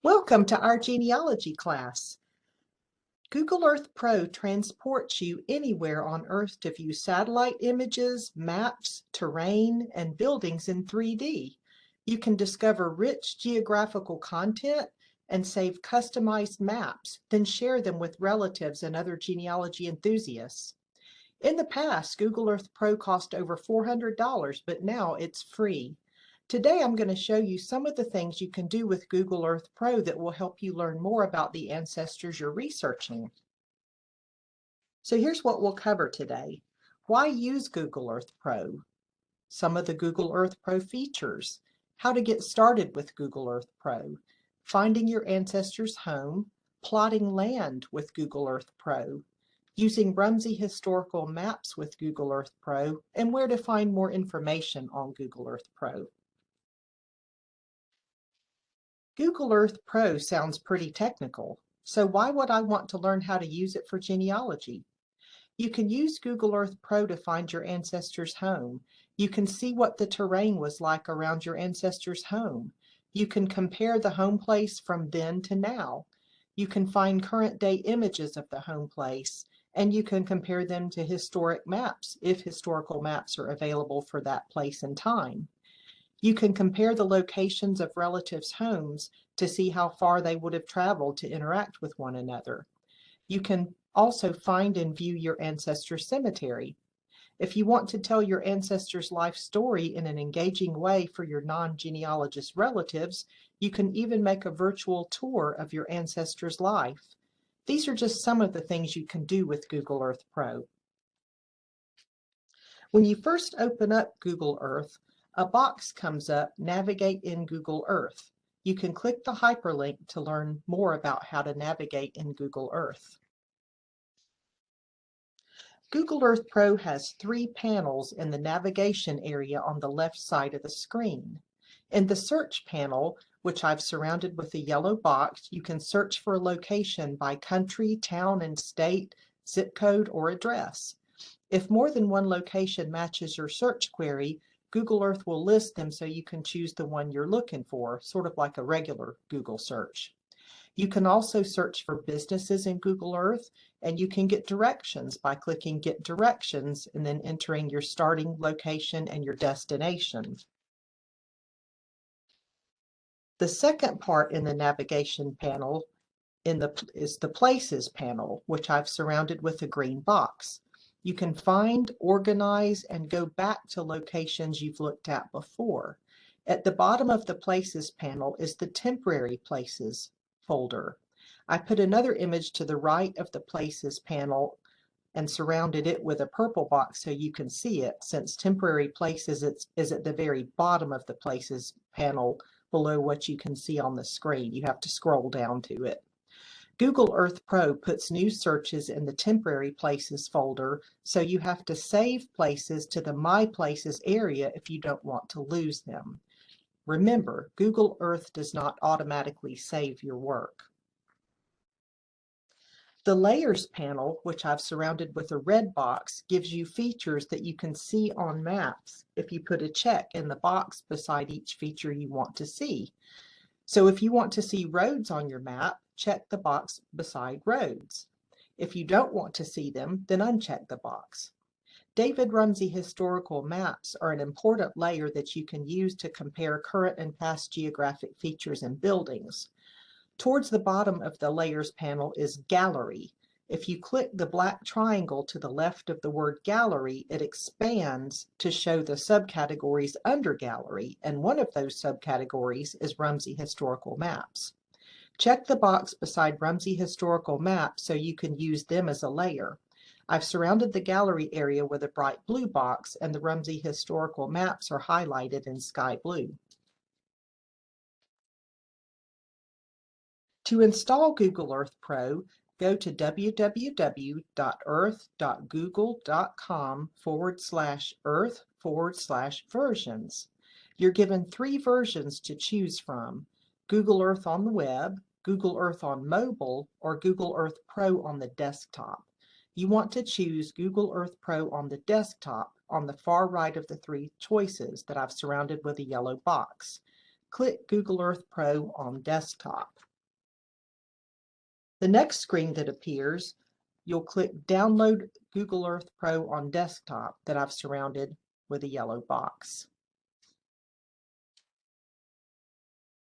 Welcome to our genealogy class. Google Earth Pro transports you anywhere on Earth to view satellite images, maps, terrain, and buildings in 3D. You can discover rich geographical content and save customized maps, then share them with relatives and other genealogy enthusiasts. In the past, Google Earth Pro cost over $400, but now it's free. Today, I'm going to show you some of the things you can do with Google Earth Pro that will help you learn more about the ancestors you're researching. So here's what we'll cover today. Why use Google Earth Pro? Some of the Google Earth Pro features. How to get started with Google Earth Pro. Finding your ancestors' home. Plotting land with Google Earth Pro. Using Rumsey historical maps with Google Earth Pro, and where to find more information on Google Earth Pro. Google Earth Pro sounds pretty technical, so why would I want to learn how to use it for genealogy? You can use Google Earth Pro to find your ancestors' home. You can see what the terrain was like around your ancestors' home. You can compare the home place from then to now. You can find current day images of the home place, and you can compare them to historic maps if historical maps are available for that place and time. You can compare the locations of relatives' homes to see how far they would have traveled to interact with one another. You can also find and view your ancestors' cemetery. If you want to tell your ancestors' life story in an engaging way for your non-genealogist relatives, you can even make a virtual tour of your ancestors' life. These are just some of the things you can do with Google Earth Pro. When you first open up Google Earth, a box comes up, Navigate in Google Earth. You can click the hyperlink to learn more about how to navigate in Google Earth. Google Earth Pro has 3 panels in the navigation area on the left side of the screen. In the search panel, which I've surrounded with a yellow box, you can search for a location by country, town and state, zip code, or address. If more than one location matches your search query, Google Earth will list them so you can choose the one you're looking for, sort of like a regular Google search. You can also search for businesses in Google Earth, and you can get directions by clicking Get Directions and then entering your starting location and your destination. The second part in the navigation panel is the Places panel, which I've surrounded with a green box. You can find, organize, and go back to locations you've looked at before. At the bottom of the Places panel is the Temporary Places folder. I put another image to the right of the Places panel and surrounded it with a purple box so you can see it, since Temporary Places is at the very bottom of the Places panel below what you can see on the screen. You have to scroll down to it. Google Earth Pro puts new searches in the Temporary Places folder, so you have to save places to the My Places area if you don't want to lose them. Remember, Google Earth does not automatically save your work. The Layers panel, which I've surrounded with a red box, gives you features that you can see on maps if you put a check in the box beside each feature you want to see. So if you want to see roads on your map, check the box beside roads. If you don't want to see them, then uncheck the box. David Rumsey historical maps are an important layer that you can use to compare current and past geographic features and buildings. Towards the bottom of the Layers panel is Gallery. If you click the black triangle to the left of the word Gallery, it expands to show the subcategories under Gallery, and one of those subcategories is Rumsey historical maps. Check the box beside Rumsey historical maps so you can use them as a layer. I've surrounded the gallery area with a bright blue box, and the Rumsey historical maps are highlighted in sky blue. To install Google Earth Pro, go to www.earth.google.com/earth/versions. You're given 3 versions to choose from: Google Earth on the web, Google Earth on mobile, or Google Earth Pro on the desktop. You want to choose Google Earth Pro on the desktop on the far right of the 3 choices that I've surrounded with a yellow box. Click Google Earth Pro on desktop. The next screen that appears, you'll click Download Google Earth Pro on desktop that I've surrounded with a yellow box.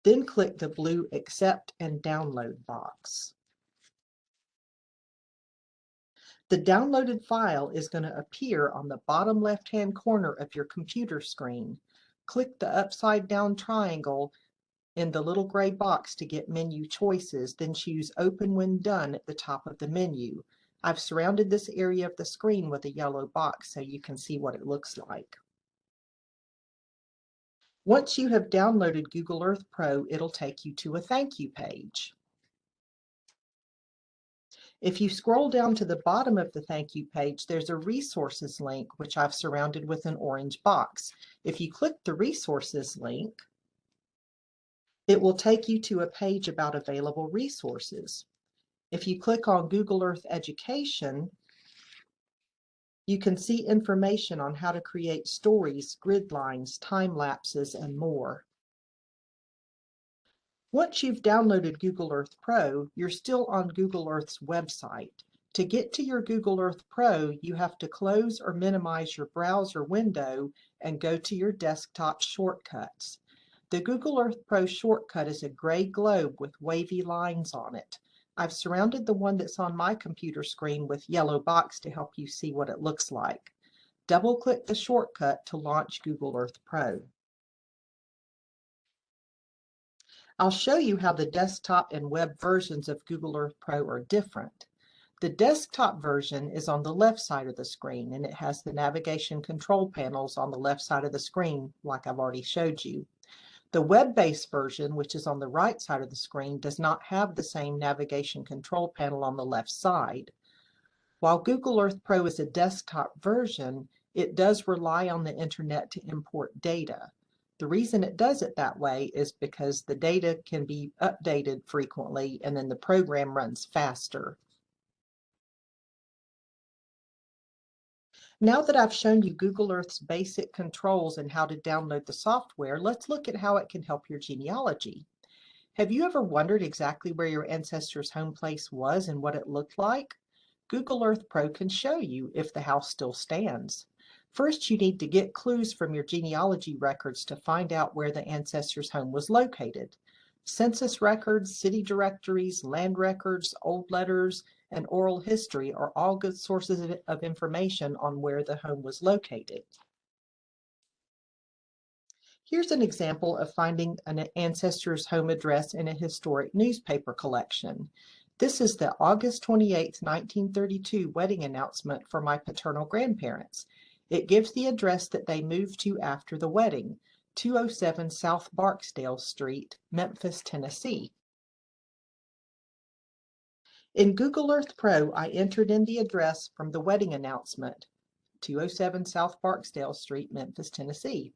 Then click the blue Accept and Download box. The downloaded file is going to appear on the bottom left-hand corner of your computer screen. Click the upside down triangle in the little gray box to get menu choices, then choose Open when done at the top of the menu. I've surrounded this area of the screen with a yellow box so you can see what it looks like. Once you have downloaded Google Earth Pro, it'll take you to a thank you page. If you scroll down to the bottom of the thank you page, there's a resources link, which I've surrounded with an orange box. If you click the resources link, it will take you to a page about available resources. If you click on Google Earth Education, you can see information on how to create stories, grid lines, time lapses, and more. Once you've downloaded Google Earth Pro, you're still on Google Earth's website. To get to your Google Earth Pro, you have to close or minimize your browser window and go to your desktop shortcuts. The Google Earth Pro shortcut is a gray globe with wavy lines on it. I've surrounded the one that's on my computer screen with yellow box to help you see what it looks like. Double-click the shortcut to launch Google Earth Pro. I'll show you how the desktop and web versions of Google Earth Pro are different. The desktop version is on the left side of the screen, and it has the navigation control panels on the left side of the screen, like I've already showed you. The web-based version, which is on the right side of the screen, does not have the same navigation control panel on the left side. While Google Earth Pro is a desktop version, it does rely on the internet to import data. The reason it does it that way is because the data can be updated frequently and then the program runs faster. Now that I've shown you Google Earth's basic controls and how to download the software, let's look at how it can help your genealogy. Have you ever wondered exactly where your ancestors' home place was and what it looked like? Google Earth Pro can show you if the house still stands. First, you need to get clues from your genealogy records to find out where the ancestor's home was located. Census records, city directories, land records, old letters, and oral history are all good sources of information on where the home was located. Here's an example of finding an ancestor's home address in a historic newspaper collection. This is the August 28, 1932 wedding announcement for my paternal grandparents. It gives the address that they moved to after the wedding, 207 South Barksdale Street, Memphis, Tennessee. In Google Earth Pro, I entered in the address from the wedding announcement, 207 South Barksdale Street, Memphis, Tennessee.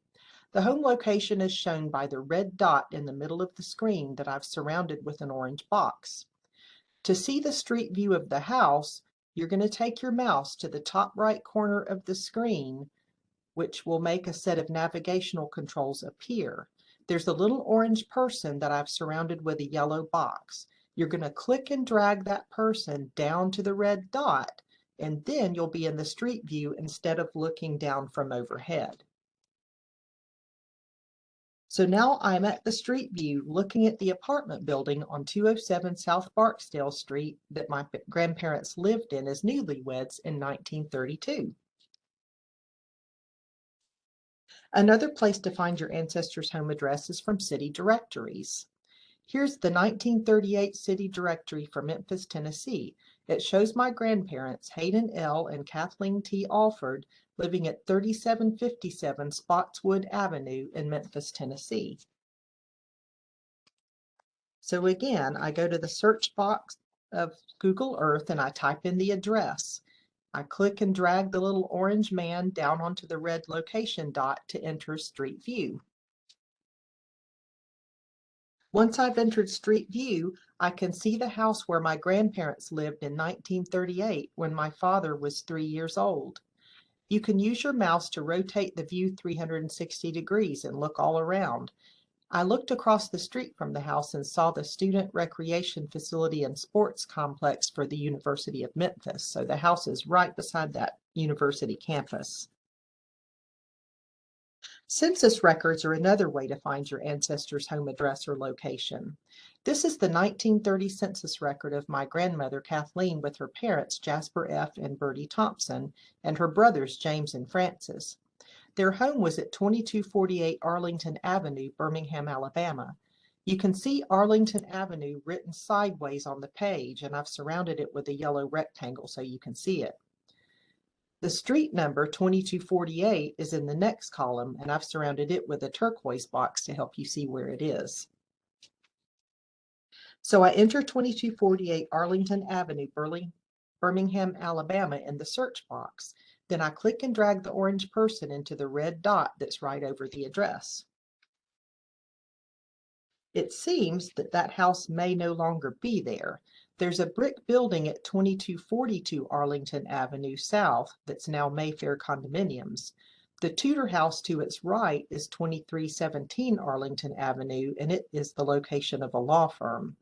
The home location is shown by the red dot in the middle of the screen that I've surrounded with an orange box. To see the street view of the house, you're going to take your mouse to the top right corner of the screen, which will make a set of navigational controls appear. There's a little orange person that I've surrounded with a yellow box. You're going to click and drag that person down to the red dot, and then you'll be in the street view instead of looking down from overhead. So now I'm at the street view looking at the apartment building on 207 South Barksdale Street that my grandparents lived in as newlyweds in 1932. Another place to find your ancestors' home address is from city directories. Here's the 1938 city directory for Memphis, Tennessee. It shows my grandparents, Hayden L. and Kathleen T. Alford, living at 3757 Spotswood Avenue in Memphis, Tennessee. So again, I go to the search box of Google Earth and I type in the address. I click and drag the little orange man down onto the red location dot to enter Street View. Once I've entered Street View, I can see the house where my grandparents lived in 1938 when my father was 3 years old. You can use your mouse to rotate the view 360 degrees and look all around. I looked across the street from the house and saw the student recreation facility and sports complex for the University of Memphis. So the house is right beside that university campus. Census records are another way to find your ancestors' home address or location. This is the 1930 census record of my grandmother Kathleen with her parents Jasper F. and Bertie Thompson and her brothers James and Francis. Their home was at 2248 Arlington Avenue, Birmingham, Alabama. You can see Arlington Avenue written sideways on the page, and I've surrounded it with a yellow rectangle so you can see it. The street number 2248 is in the next column, and I've surrounded it with a turquoise box to help you see where it is. So I enter 2248 Arlington Avenue, Birmingham, Alabama in the search box. Then I click and drag the orange person into the red dot that's right over the address. It seems that that house may no longer be there. There's a brick building at 2242 Arlington Avenue South that's now Mayfair Condominiums. The Tudor house to its right is 2317 Arlington Avenue, and it is the location of a law firm.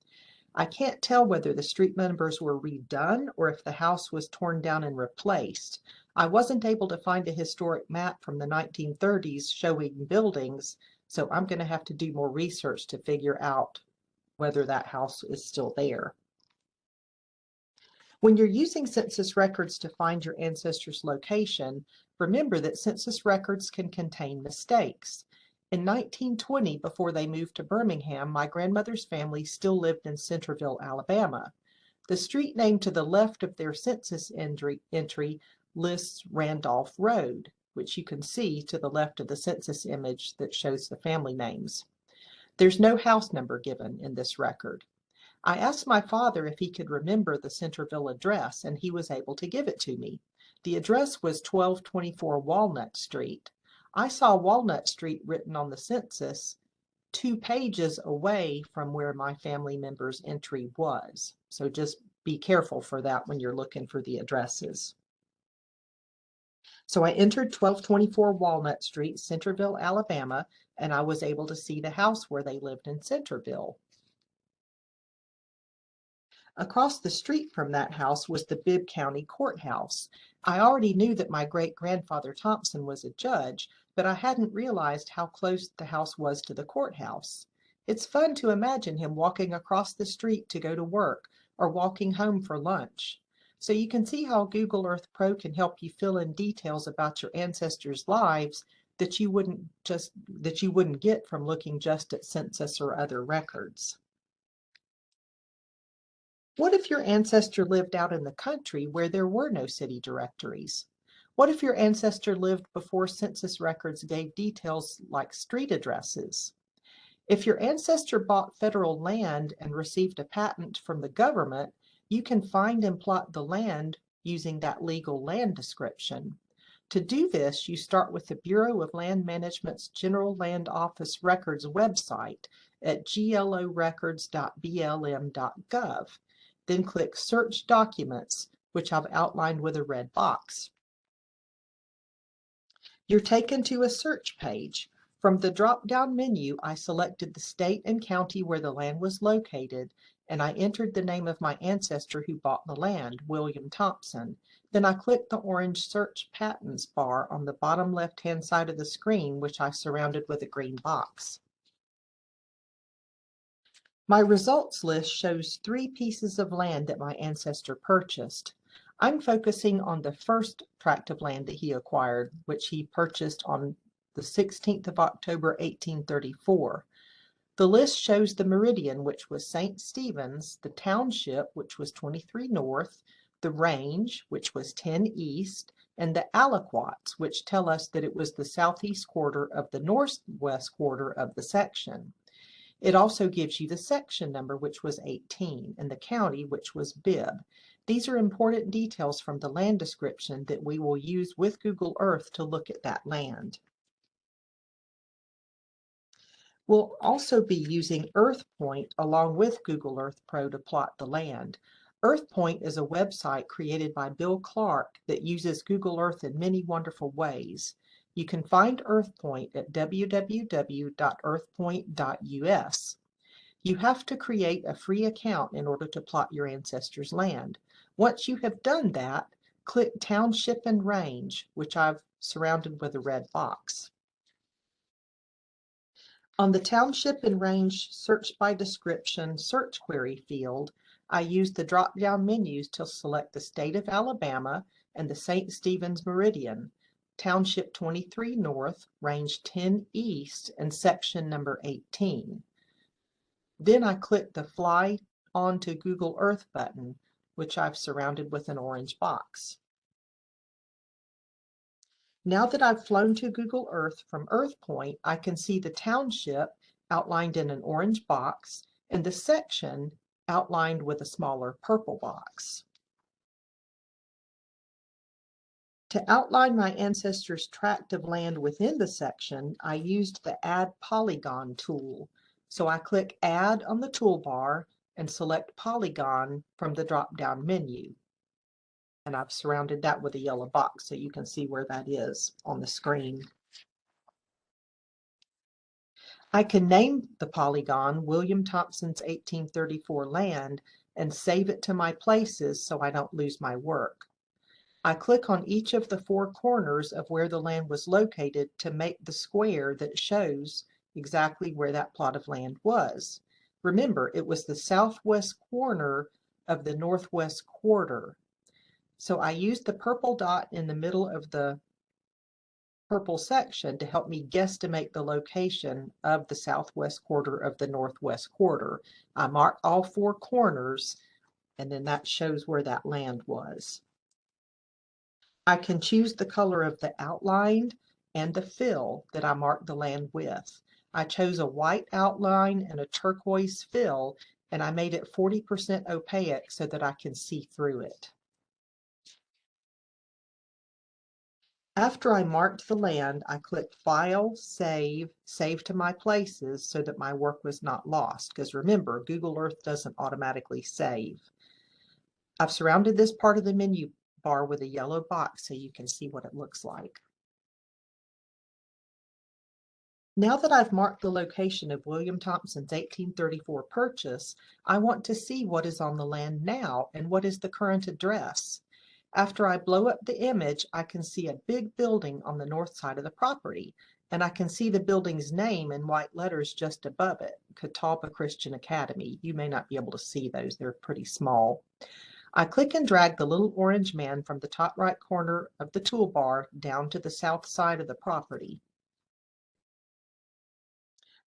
I can't tell whether the street numbers were redone or if the house was torn down and replaced. I wasn't able to find a historic map from the 1930s showing buildings, so I'm going to have to do more research to figure out whether that house is still there. When you're using census records to find your ancestors' location, remember that census records can contain mistakes. In 1920, before they moved to Birmingham, my grandmother's family still lived in Centerville, Alabama. The street name to the left of their census entry lists Randolph Road, which you can see to the left of the census image that shows the family names. There's no house number given in this record. I asked my father if he could remember the Centerville address, and he was able to give it to me. The address was 1224 Walnut Street. I saw Walnut Street written on the census 2 pages away from where my family member's entry was. So just be careful for that when you're looking for the addresses. So I entered 1224 Walnut Street, Centerville, Alabama, and I was able to see the house where they lived in Centerville. Across the street from that house was the Bibb County Courthouse. I already knew that my great-grandfather Thompson was a judge, but I hadn't realized how close the house was to the courthouse. It's fun to imagine him walking across the street to go to work or walking home for lunch. So you can see how Google Earth Pro can help you fill in details about your ancestors' lives that you wouldn't get from looking just at census or other records. What if your ancestor lived out in the country where there were no city directories? What if your ancestor lived before census records gave details like street addresses? If your ancestor bought federal land and received a patent from the government, you can find and plot the land using that legal land description. To do this, you start with the Bureau of Land Management's General Land Office Records website at glorecords.blm.gov. Then click Search Documents, which I've outlined with a red box. You're taken to a search page. From the drop-down menu, I selected the state and county where the land was located, and I entered the name of my ancestor who bought the land, William Thompson. Then I clicked the orange Search Patents bar on the bottom left-hand side of the screen, which I surrounded with a green box. My results list shows 3 pieces of land that my ancestor purchased. I'm focusing on the first tract of land that he acquired, which he purchased on the 16th of October, 1834. The list shows the meridian, which was St. Stephen's, the township, which was 23 north, the range, which was 10 east, and the aliquots, which tell us that it was the southeast quarter of the northwest quarter of the section. It also gives you the section number, which was 18, and the county, which was Bibb. These are important details from the land description that we will use with Google Earth to look at that land. We'll also be using EarthPoint along with Google Earth Pro to plot the land. EarthPoint is a website created by Bill Clark that uses Google Earth in many wonderful ways. You can find EarthPoint at www.earthpoint.us. You have to create a free account in order to plot your ancestors' land. Once you have done that, click Township and Range, which I've surrounded with a red box. On the Township and Range Search by Description search query field, I use the drop-down menus to select the state of Alabama and the St. Stephen's Meridian, Township 23 North, Range 10 East, and section number 18. Then I click the Fly onto Google Earth button, which I've surrounded with an orange box. Now that I've flown to Google Earth from EarthPoint, I can see the township outlined in an orange box and the section outlined with a smaller purple box. To outline my ancestors' tract of land within the section, I used the Add Polygon tool. So I click Add on the toolbar and select Polygon from the drop-down menu. And I've surrounded that with a yellow box so you can see where that is on the screen. I can name the polygon William Thompson's 1834 land and save it to my places so I don't lose my work. I click on each of the four corners of where the land was located to make the square that shows exactly where that plot of land was. Remember, it was the southwest corner of the northwest quarter. So I used the purple dot in the middle of the purple section to help me guesstimate the location of the southwest quarter of the northwest quarter. I marked all four corners, and then that shows where that land was. I can choose the color of the outline and the fill that I marked the land with. I chose a white outline and a turquoise fill, and I made it 40% opaque so that I can see through it. After I marked the land, I clicked File, Save, Save to my places so that my work was not lost. Because remember, Google Earth doesn't automatically save. I've surrounded this part of the menu bar with a yellow box so you can see what it looks like. Now that I've marked the location of William Thompson's 1834 purchase, I want to see what is on the land now and what is the current address. After I blow up the image, I can see a big building on the north side of the property, and I can see the building's name in white letters just above it, Catawba Christian Academy. You may not be able to see those, they're pretty small. I click and drag the little orange man from the top right corner of the toolbar down to the south side of the property.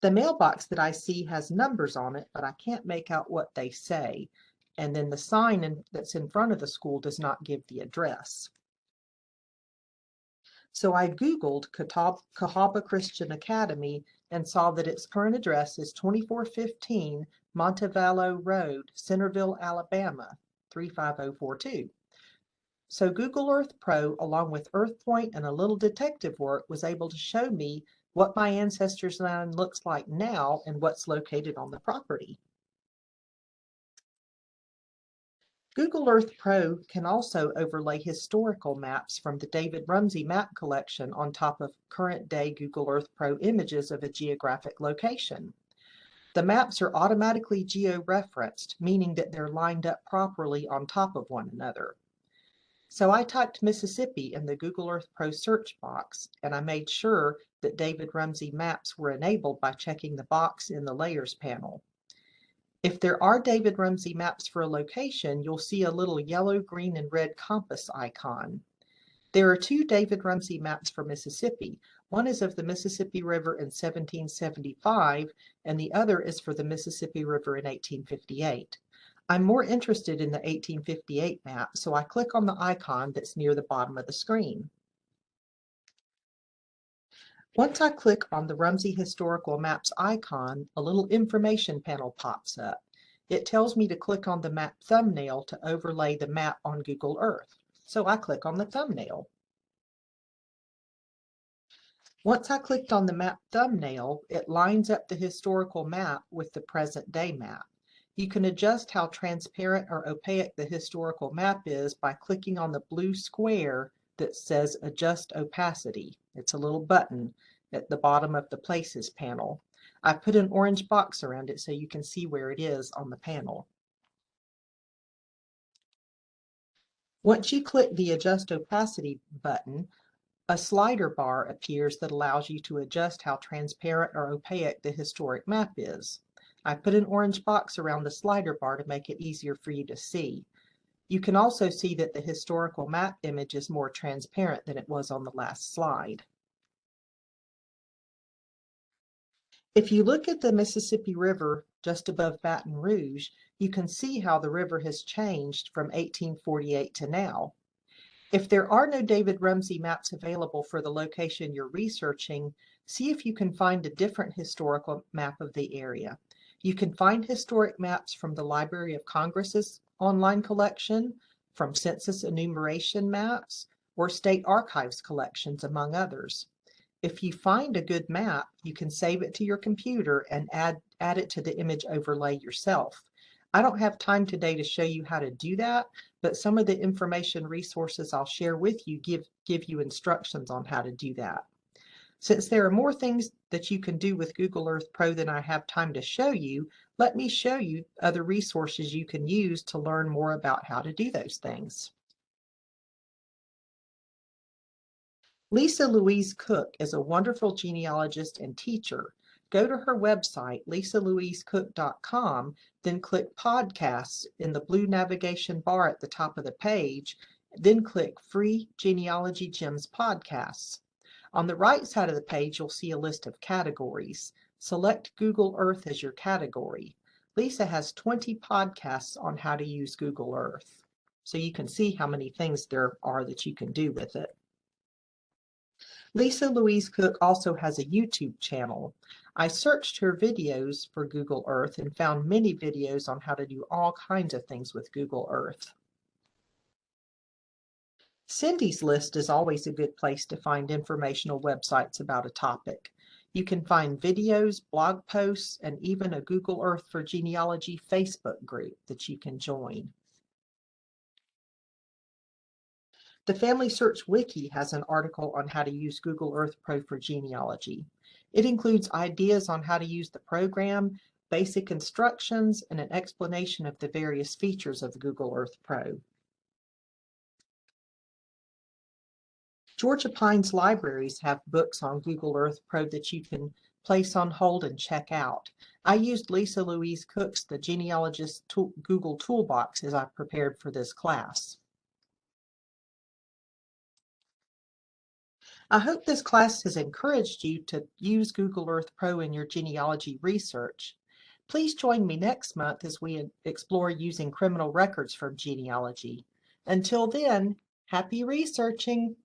The mailbox that I see has numbers on it, but I can't make out what they say. And then the sign that's in front of the school does not give the address. So I Googled Catawba Christian Academy and saw that its current address is 2415 Montevallo Road, Centerville, Alabama, 35042. So Google Earth Pro, along with EarthPoint and a little detective work, was able to show me what my ancestors' land looks like now and what's located on the property. Google Earth Pro can also overlay historical maps from the David Rumsey map collection on top of current-day Google Earth Pro images of a geographic location. The maps are automatically geo-referenced, meaning that they're lined up properly on top of one another. So I typed Mississippi in the Google Earth Pro search box, and I made sure that David Rumsey maps were enabled by checking the box in the Layers panel. If there are David Rumsey maps for a location, you'll see a little yellow, green, and red compass icon. There are two David Rumsey maps for Mississippi. One is of the Mississippi River in 1775, and the other is for the Mississippi River in 1858. I'm more interested in the 1858 map, so I click on the icon that's near the bottom of the screen. Once I click on the Rumsey Historical Maps icon, a little information panel pops up. It tells me to click on the map thumbnail to overlay the map on Google Earth. So I click on the thumbnail. Once I clicked on the map thumbnail, it lines up the historical map with the present day map. You can adjust how transparent or opaque the historical map is by clicking on the blue square that says Adjust Opacity. It's a little button at the bottom of the Places panel. I put an orange box around it so you can see where it is on the panel. Once you click the Adjust Opacity button, a slider bar appears that allows you to adjust how transparent or opaque the historic map is. I put an orange box around the slider bar to make it easier for you to see. You can also see that the historical map image is more transparent than it was on the last slide. If you look at the Mississippi River just above Baton Rouge, you can see how the river has changed from 1848 to now. If there are no David Rumsey maps available for the location you're researching, see if you can find a different historical map of the area. You can find historic maps from the Library of Congress's online collection, from census enumeration maps, or state archives collections, among others. If you find a good map, you can save it to your computer and add it to the image overlay yourself. I don't have time today to show you how to do that, but some of the information resources I'll share with you give you instructions on how to do that. Since there are more things that you can do with Google Earth Pro than I have time to show you, let me show you other resources you can use to learn more about how to do those things. Lisa Louise Cook is a wonderful genealogist and teacher. Go to her website, lisalouisecook.com, then click Podcasts in the blue navigation bar at the top of the page, then click Free Genealogy Gems Podcasts. On the right side of the page, you'll see a list of categories. Select Google Earth as your category. Lisa has 20 podcasts on how to use Google Earth, so you can see how many things there are that you can do with it. Lisa Louise Cook also has a YouTube channel. I searched her videos for Google Earth and found many videos on how to do all kinds of things with Google Earth. Cindy's List is always a good place to find informational websites about a topic. You can find videos, blog posts, and even a Google Earth for Genealogy Facebook group that you can join. The Family Search Wiki has an article on how to use Google Earth Pro for genealogy. It includes ideas on how to use the program, basic instructions, and an explanation of the various features of Google Earth Pro. Georgia Pines libraries have books on Google Earth Pro that you can place on hold and check out. I used Lisa Louise Cook's The Genealogist Google Toolbox as I prepared for this class. I hope this class has encouraged you to use Google Earth Pro in your genealogy research. Please join me next month as we explore using criminal records for genealogy. Until then, happy researching!